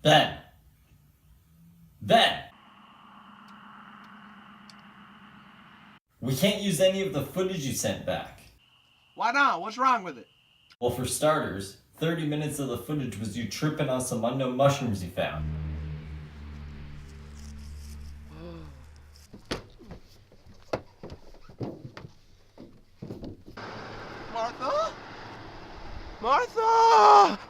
Ben! Ben! We can't use any of the footage you sent back. Why not? What's wrong with it? Well, for starters, 30 minutes of the footage was you tripping on some unknown mushrooms you found. Martha? Martha!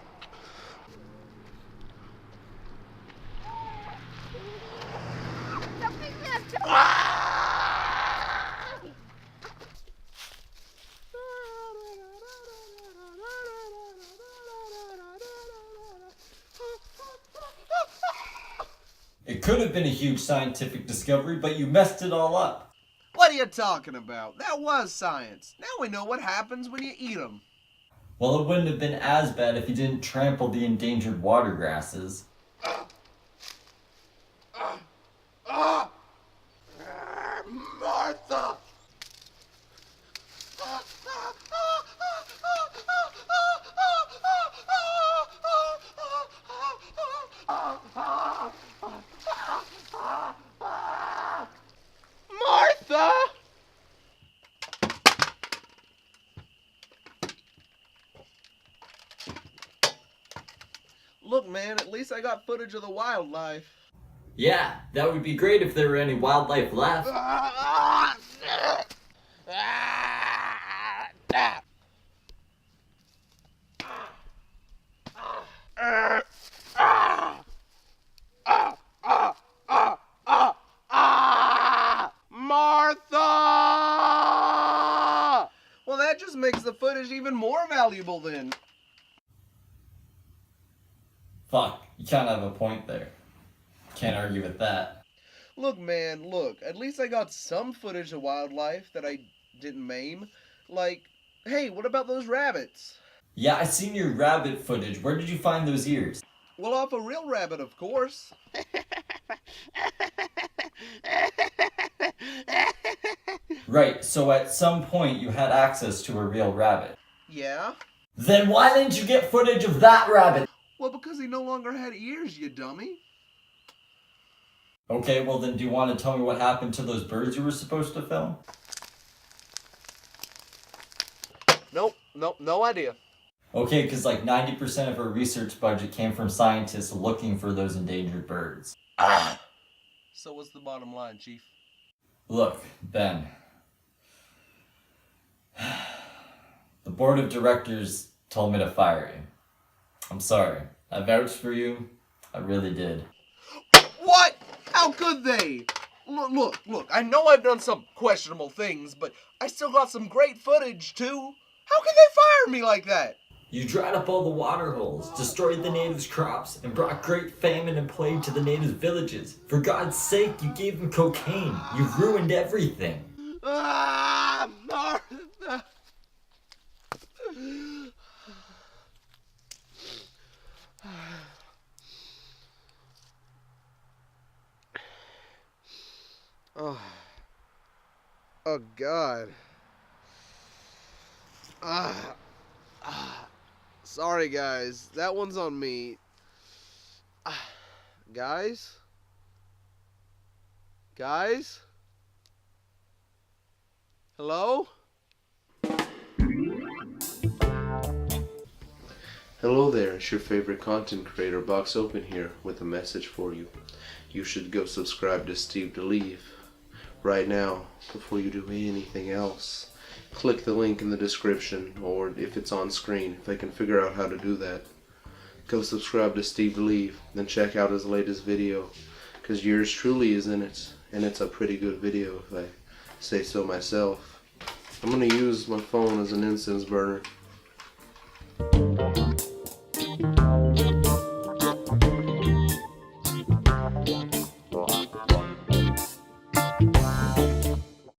It could have been a huge scientific discovery, but you messed it all up. What are you talking about? That was science. Now we know what happens when you eat them. Well, it wouldn't have been as bad if you didn't trample the endangered water grasses. Martha! Martha! Look, man, at least I got footage of the wildlife. Yeah, that would be great if there were any wildlife left. Martha! Well, that just makes the footage even more valuable then. Fuck, you kind of have a point there. Can't argue with that. Look, man, look. At least I got some footage of wildlife that I didn't maim. Like, hey, what about those rabbits? Yeah, I seen your rabbit footage. Where did you find those ears? Well, off a real rabbit, of course. Right, so at some point you had access to a real rabbit. Yeah? Then why didn't you get footage of that rabbit? Well, because he no longer had ears, you dummy. Okay, well then do you want to tell me what happened to those birds you were supposed to film? Nope, no idea. Okay, because like 90% of our research budget came from scientists looking for those endangered birds. So what's the bottom line, Chief? Look, Ben. The board of directors told me to fire you. I'm sorry. I vouched for you. I really did. What? How could they? Look, I know I've done some questionable things, but I still got some great footage, too. How can they fire me like that? You dried up all the water holes, destroyed the natives' crops, and brought great famine and plague to the natives' villages. For God's sake, you gave them cocaine. You've ruined everything. Martha! Oh God. Sorry guys, that one's on me. Guys? Guys? Hello? Hello there, it's your favorite content creator, Boxopen here, with a message for you. You should go subscribe to Steve Delive right now before you do anything else. Click the link in the description, or if it's on screen, if I can figure out how to do that. Go subscribe to Steve Delive, then check out his latest video, because yours truly is in it, and it's a pretty good video if I say so myself. I'm going to use my phone as an incense burner.